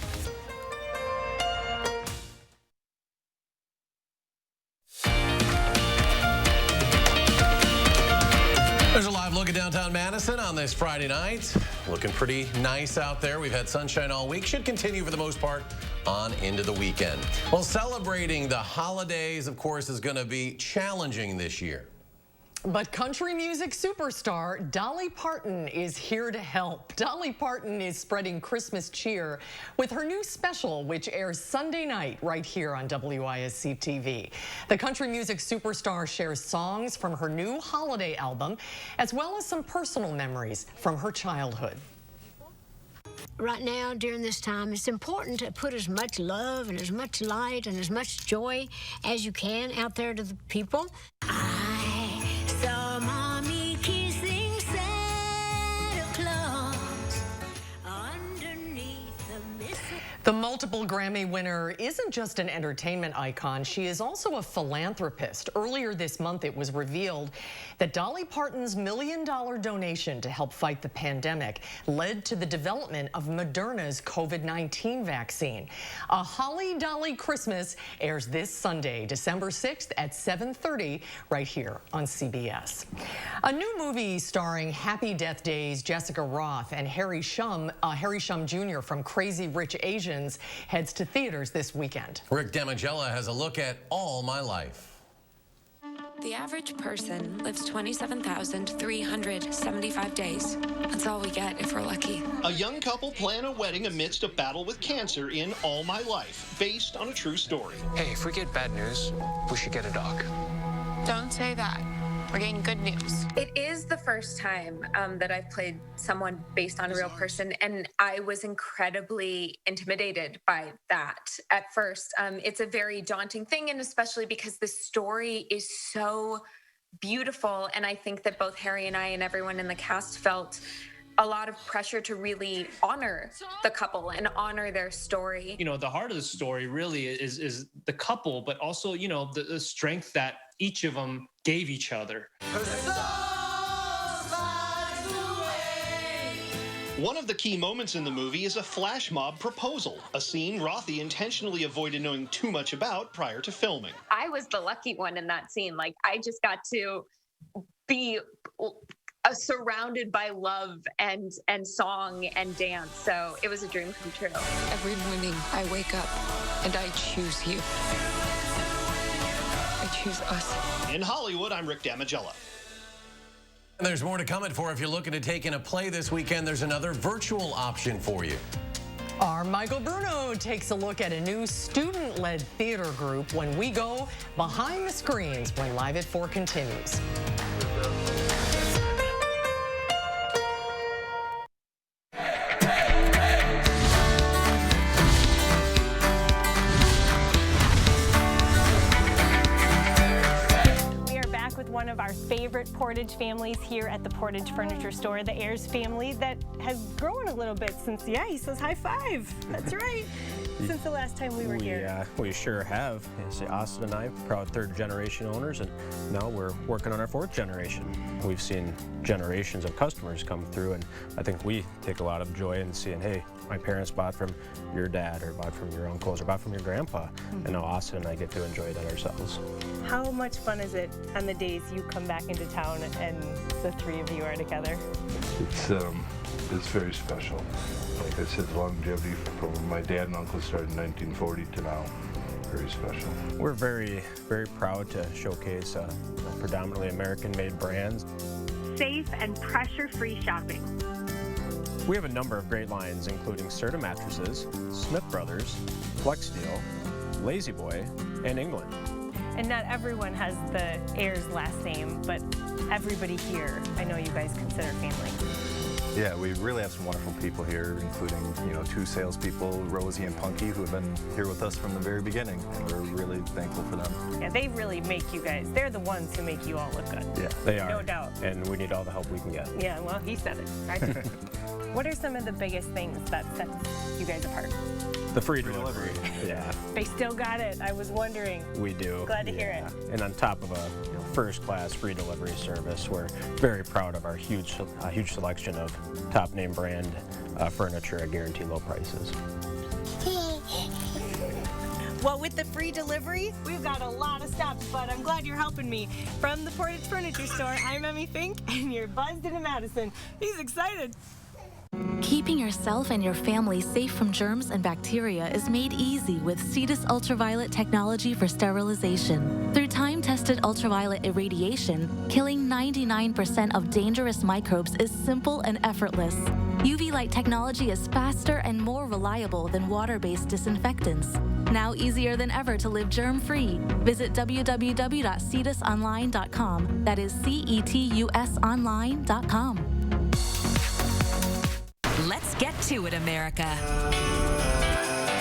There's a live look at downtown Madison on this Friday night. Looking pretty nice out there. We've had sunshine all week. Should continue for the most part on into the weekend. Well, celebrating the holidays, of course, is going to be challenging this year. But country music superstar Dolly Parton is here to help. Dolly Parton is spreading Christmas cheer with her new special, which airs Sunday night right here on WISC TV. The country music superstar shares songs from her new holiday album, as well as some personal memories from her childhood. Right now, during this time, it's important to put as much love and as much light and as much joy as you can out there to the people. I saw Mommy kissing Santa Claus underneath the mistletoe. The multiple Grammy winner isn't just an entertainment icon, she is also a philanthropist. Earlier this month, it was revealed that Dolly Parton's $1 million donation to help fight the pandemic led to the development of Moderna's COVID-19 vaccine. A Holly Dolly Christmas airs this Sunday, December 6th at 7:30 right here on CBS. A new movie starring Happy Death Days' Jessica Rothe and Harry Shum Jr. from Crazy Rich Asians Legends heads to theaters this weekend. Rick Damigella has a look at All My Life. The average person lives 27,375 days. That's all we get if we're lucky. A young couple plan a wedding amidst a battle with cancer in All My Life, based on a true story. Hey, if we get bad news, we should get a dog. Don't say that. We're getting good news. It is the first time that I've played someone based on a real person, and I was incredibly intimidated by that at first. It's a very daunting thing, and especially because the story is so beautiful, and I think that both Harry and I and everyone in the cast felt a lot of pressure to really honor the couple and honor their story. You know, the heart of the story really is the couple, but also, you know, the strength that each of them gave each other. One of the key moments in the movie is a flash mob proposal, a scene Rothy intentionally avoided knowing too much about prior to filming. I was the lucky one in that scene. Like, I just got to be surrounded by love and song and dance. So it was a dream come true. Every morning I wake up and I choose you. I choose us. In Hollywood, I'm Rick Damigella. And there's more to come in for if you're looking to take in a play this weekend. There's another virtual option for you. Our Michael Bruno takes a look at a new student-led theater group when we go behind the screens when Live at 4 continues. One of our favorite Portage families here at the Portage Furniture Store, the Ayers family, that has grown a little bit since, yeah, he says high five. That's right. Since the last time we were here. We sure have. Austin and I, proud third generation owners, and now we're working on our fourth generation. We've seen generations of customers come through, and I think we take a lot of joy in seeing, hey, my parents bought from your dad, or bought from your uncles, or bought from your grandpa, and now Austin and I get to enjoy that ourselves. How much fun is it on the days you come back into town and the three of you are together? It's very special. Like I said, the longevity from my dad and uncle started in 1940 to now. Very special. We're very, very proud to showcase predominantly American-made brands. Safe and pressure-free shopping. We have a number of great lines, including Serta mattresses, Smith Brothers, FlexSteel, Lazy Boy, and England. And not everyone has the Ayers last name, but everybody here, I know you guys consider family. Yeah, we really have some wonderful people here, including, you know, two salespeople, Rosie and Punky, who have been here with us from the very beginning, and we're really thankful for them. Yeah, they really make you guys, they're the ones who make you all look good. Yeah, they are. No doubt. And we need all the help we can get. Yeah, well, he said it. Right? What are some of the biggest things that sets you guys apart? The free delivery. Yeah. They still got it. I was wondering. We do. Glad to hear it. And on top of a first-class free delivery service, we're very proud of our huge selection of top name brand furniture at guaranteed low prices. Well, with the free delivery, we've got a lot of stops, but I'm glad you're helping me. From the Portage Furniture Store, I'm Emmy Fink, and you're buzzed into Madison. He's excited. Keeping yourself and your family safe from germs and bacteria is made easy with Cetus ultraviolet technology for sterilization. Through time-tested ultraviolet irradiation, killing 99% of dangerous microbes is simple and effortless. UV light technology is faster and more reliable than water-based disinfectants. Now easier than ever to live germ-free. Visit www.cetusonline.com. That is CETUSonline.com. Let's get to it, America.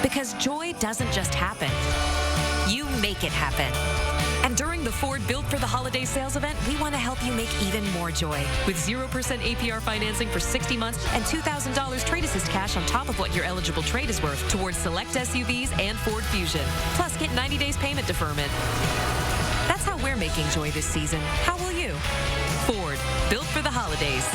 Because joy doesn't just happen. You make it happen. And during the Ford Built for the Holiday sales event, we want to help you make even more joy. With 0% APR financing for 60 months and $2,000 trade assist cash on top of what your eligible trade is worth towards select SUVs and Ford Fusion. Plus, get 90 days payment deferment. That's how we're making joy this season. How will you? Ford, Built for the Holidays.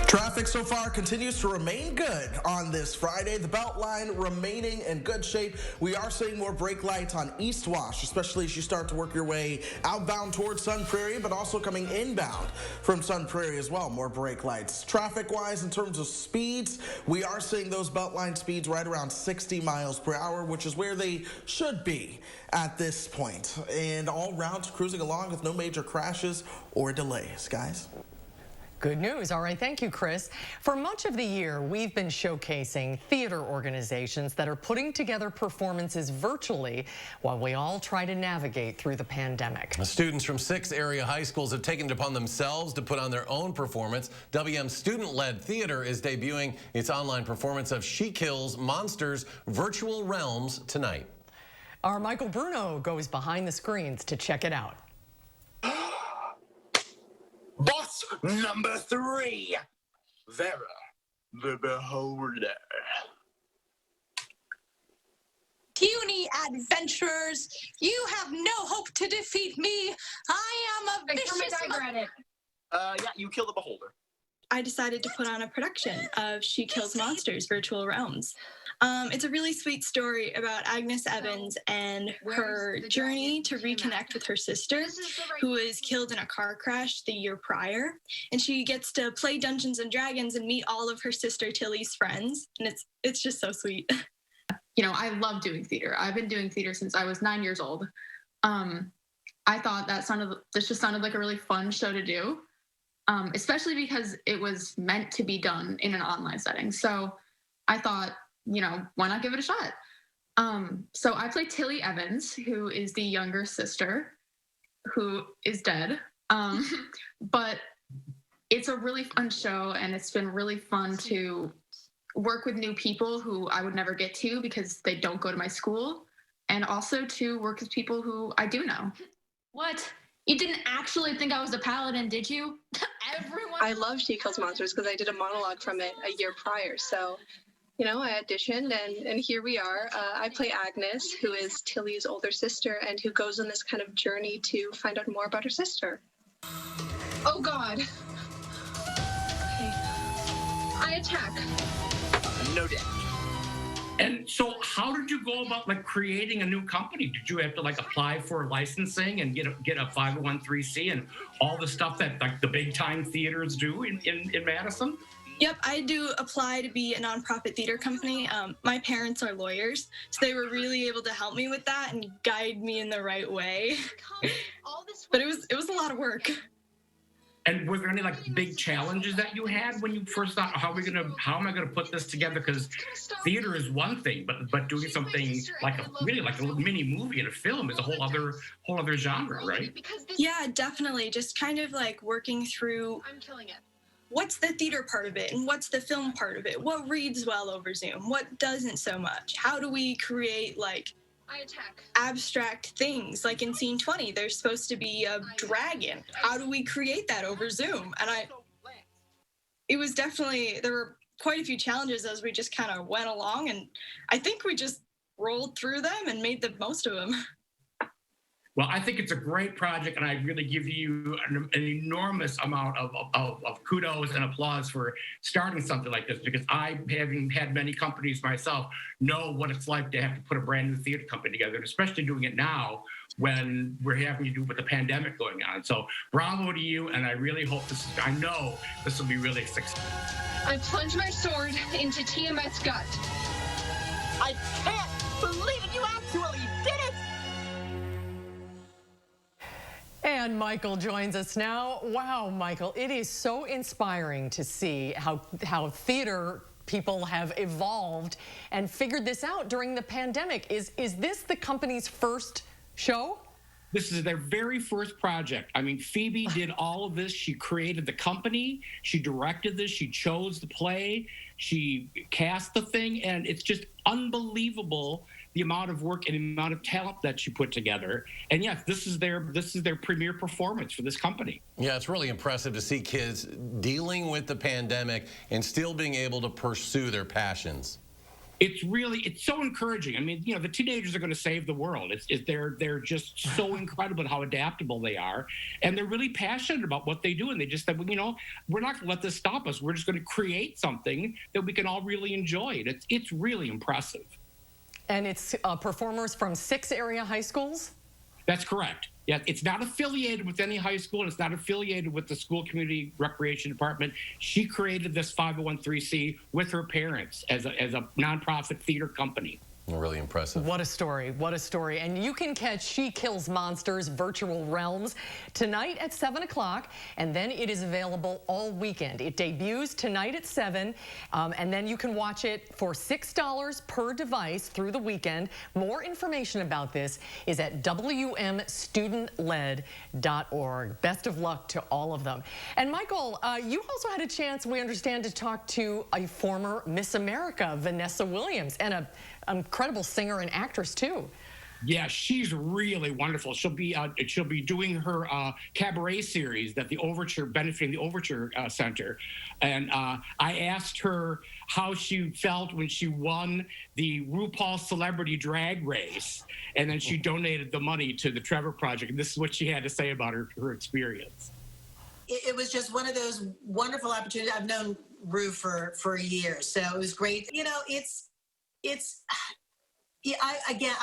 Traffic so far continues to remain good on this Friday. The belt line remaining in good shape. We are seeing more brake lights on East Wash, especially as you start to work your way outbound towards Sun Prairie, but also coming inbound from Sun Prairie as well. More brake lights. Traffic-wise, in terms of speeds, we are seeing those belt line speeds right around 60 miles per hour, which is where they should be at this point. And all routes cruising along with no major crashes or delays, guys. Good news. All right. Thank you, Chris. For much of the year, we've been showcasing theater organizations that are putting together performances virtually while we all try to navigate through the pandemic. Students from 6 area high schools have taken it upon themselves to put on their own performance. WM Student-Led Theater is debuting its online performance of She Kills Monsters Virtual Realms tonight. Our Michael Bruno goes behind the screens to check it out. Boss number 3, Vera the Beholder. Puny adventurers, you have no hope to defeat me. I am a vicious... Yeah, you kill the Beholder. I decided to put on a production of She Kills Monsters Virtual Realms. It's a really sweet story about Agnes Evans and her journey to reconnect with her sister, who was killed in a car crash the year prior. And she gets to play Dungeons and Dragons and meet all of her sister Tilly's friends. And it's just so sweet. You know, I love doing theater. I've been doing theater since I was 9 years old. I thought this just sounded like a really fun show to do, especially because it was meant to be done in an online setting. So I thought, you know, why not give it a shot? So I play Tilly Evans, who is the younger sister, who is dead. But it's a really fun show, and it's been really fun to work with new people who I would never get to because they don't go to my school, and also to work with people who I do know. What? You didn't actually think I was a paladin, did you? Everyone. I love She Kills Monsters because I did a monologue from it a year prior. So, you know, I auditioned and here we are. I play Agnes, who is Tilly's older sister and who goes on this kind of journey to find out more about her sister. Oh, God. Okay. I attack. No damage. And so how did you go about like creating a new company? Did you have to like apply for licensing and get a 501(c)(3) and all the stuff that like the big time theaters do in Madison? Yep, I do apply to be a nonprofit theater company. My parents are lawyers, so they were really able to help me with that and guide me in the right way. But it was a lot of work. And were there any like big challenges that you had when you first thought, how am I gonna put this together? Because theater is one thing, but doing something like a little mini movie and a film is a whole other genre, right? Yeah, definitely. Just kind of like working through what's the theater part of it and what's the film part of it? What reads well over Zoom? What doesn't so much? How do we create like abstract things? Like in scene 20, there's supposed to be a dragon. How do we create that over Zoom? And it was definitely, there were quite a few challenges as we just kind of went along, and I think we just rolled through them and made the most of them. Well, I think it's a great project, and I really give you an enormous amount of kudos and applause for starting something like this, because I, having had many companies myself, know what it's like to have to put a brand new theater company together, and especially doing it now when we're having to do with the pandemic going on. So bravo to you, and I really hope I know this will be really successful. I plunge my sword into Tiamat's gut. I can't believe it! You actually did it! And Michael joins us now. Wow, Michael, it is so inspiring to see how theater people have evolved and figured this out during the pandemic. Is this the company's first show? This is their very first project. I mean, Phoebe did all of this. She created the company. She directed this. She chose the play. She cast the thing. And it's just unbelievable the amount of work and the amount of talent that she put together. And yes, this is their premiere performance for this company. Yeah, it's really impressive to see kids dealing with the pandemic and still being able to pursue their passions. It's so encouraging. I mean, the teenagers are going to save the world. They're just so incredible at how adaptable they are, and they're really passionate about what they do. And they just said, we're not going to let this stop us. We're just going to create something that we can all really enjoy. It's really impressive. And it's performers from 6 area high schools? That's correct. Yeah, it's not affiliated with any high school, and it's not affiliated with the school community recreation department. She created this 501(c) with her parents as a nonprofit theater company. Really impressive. What a story. What a story. And you can catch She Kills Monsters Virtual Realms tonight at 7 o'clock, and then it is available all weekend. It debuts tonight at 7, and then you can watch it for $6 per device through the weekend. More information about this is at wmstudentled.org. Best of luck to all of them. And Michael, you also had a chance, we understand, to talk to a former Miss America, Vanessa Williams, and an incredible singer and actress too. Yeah, she's really wonderful. She'll be doing her cabaret series that the Overture, benefiting the Overture Center. And I asked her how she felt when she won the RuPaul Celebrity Drag Race, and then she donated the money to the Trevor Project. And this is what she had to say about her experience. It was just one of those wonderful opportunities. I've known Ru for years, so it was great.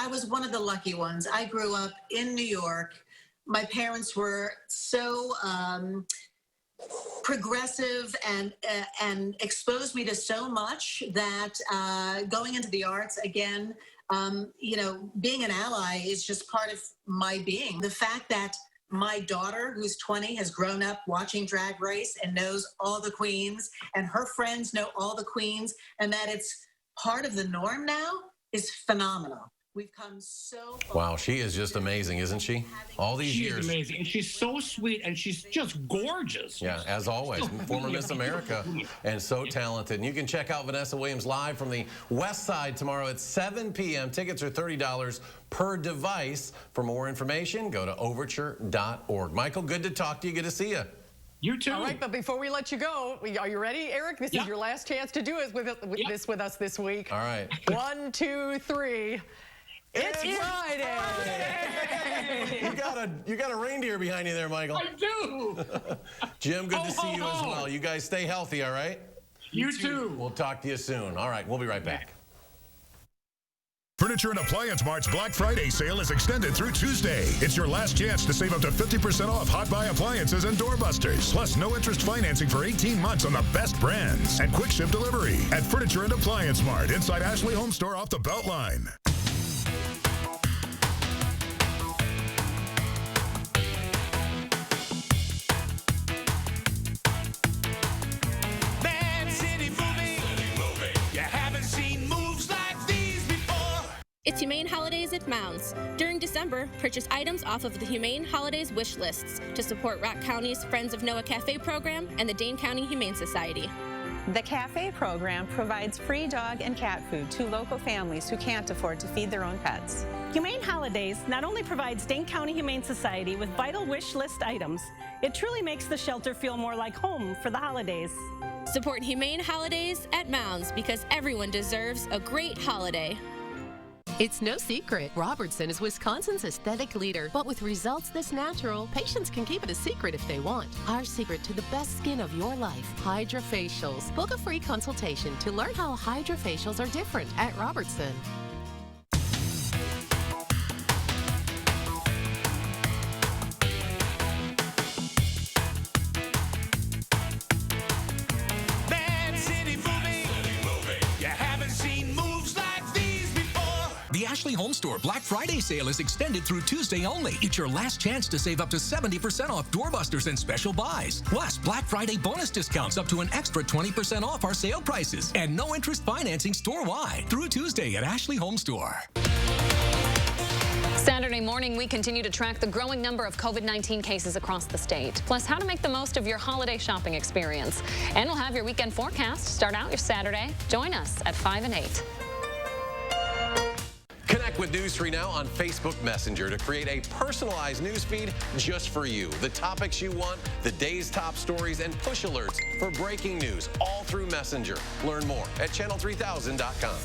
I was one of the lucky ones. I grew up in New York. My parents were so progressive and exposed me to so much that going into the arts again, being an ally is just part of my being. The fact that my daughter, who's 20, has grown up watching Drag Race and knows all the queens, and her friends know all the queens, and that it's part of the norm now is phenomenal. We've come so far. Wow, she is just amazing, isn't she? All these years. She's amazing, and she's so sweet, and she's just gorgeous. Yeah, as always, former Miss America, and so talented. And you can check out Vanessa Williams live from the West Side tomorrow at 7 p.m. Tickets are $30 per device. For more information, go to overture.org. Michael, good to talk to you. Good to see you. You too. All right, but before we let you go, are you ready, Eric? This is your last chance to do it with us this week. All right. 1, 2, 3. It's Friday. You got a reindeer behind you there, Michael. I do. Jim, good to see you as well. You guys stay healthy, all right? You too. We'll talk to you soon. All right, we'll be right back. Furniture and Appliance Mart's Black Friday sale is extended through Tuesday. It's your last chance to save up to 50% off Hot Buy appliances and doorbusters. Plus, no interest financing for 18 months on the best brands. And quick ship delivery at Furniture and Appliance Mart inside Ashley Home Store off the Beltline. It's Humane Holidays at Mounds. During December, purchase items off of the Humane Holidays wish lists to support Rock County's Friends of Noah Cafe program and the Dane County Humane Society. The cafe program provides free dog and cat food to local families who can't afford to feed their own pets. Humane Holidays not only provides Dane County Humane Society with vital wish list items, it truly makes the shelter feel more like home for the holidays. Support Humane Holidays at Mounds because everyone deserves a great holiday. It's no secret, Robertson is Wisconsin's aesthetic leader. But with results this natural, patients can keep it a secret if they want. Our secret to the best skin of your life, HydraFacials. Book a free consultation to learn how HydraFacials are different at Robertson. The Ashley Home Store Black Friday sale is extended through Tuesday only. It's your last chance to save up to 70% off doorbusters and special buys. Plus, Black Friday bonus discounts up to an extra 20% off our sale prices. And no interest financing store-wide through Tuesday at Ashley Home Store. Saturday morning, we continue to track the growing number of COVID-19 cases across the state, plus how to make the most of your holiday shopping experience. And we'll have your weekend forecast start out your Saturday. Join us at 5 and 8. Connect with News 3 Now on Facebook Messenger to create a personalized news feed just for you. The topics you want, the day's top stories, and push alerts for breaking news all through Messenger. Learn more at channel3000.com.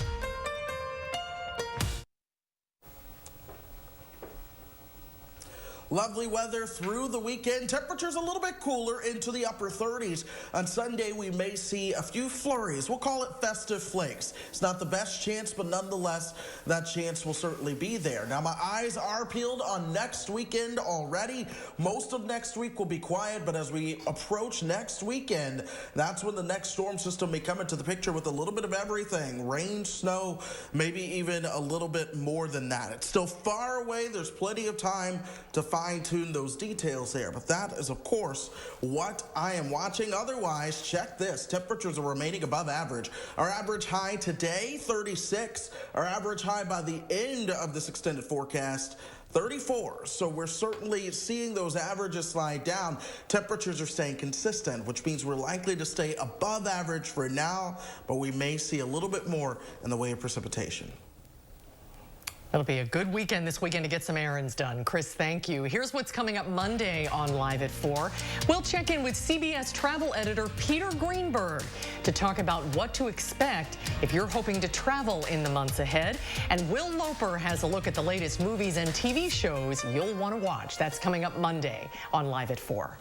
Lovely weather through the weekend. Temperatures a little bit cooler into the upper 30s. On Sunday, we may see a few flurries. We'll call it festive flakes. It's not the best chance, but nonetheless, that chance will certainly be there. Now, my eyes are peeled on next weekend already. Most of next week will be quiet, but as we approach next weekend, that's when the next storm system may come into the picture with a little bit of everything. Rain, snow, maybe even a little bit more than that. It's still far away. There's plenty of time to fine-tune those details there, but that is, of course, what I am watching. Otherwise, check this. Temperatures are remaining above average. Our average high today, 36. Our average high by the end of this extended forecast, 34. So we're certainly seeing those averages slide down. Temperatures are staying consistent, which means we're likely to stay above average for now, but we may see a little bit more in the way of precipitation. It'll be a good weekend this weekend to get some errands done. Chris, thank you. Here's what's coming up Monday on Live at 4. We'll check in with CBS travel editor Peter Greenberg to talk about what to expect if you're hoping to travel in the months ahead. And Will Loper has a look at the latest movies and TV shows you'll want to watch. That's coming up Monday on Live at 4.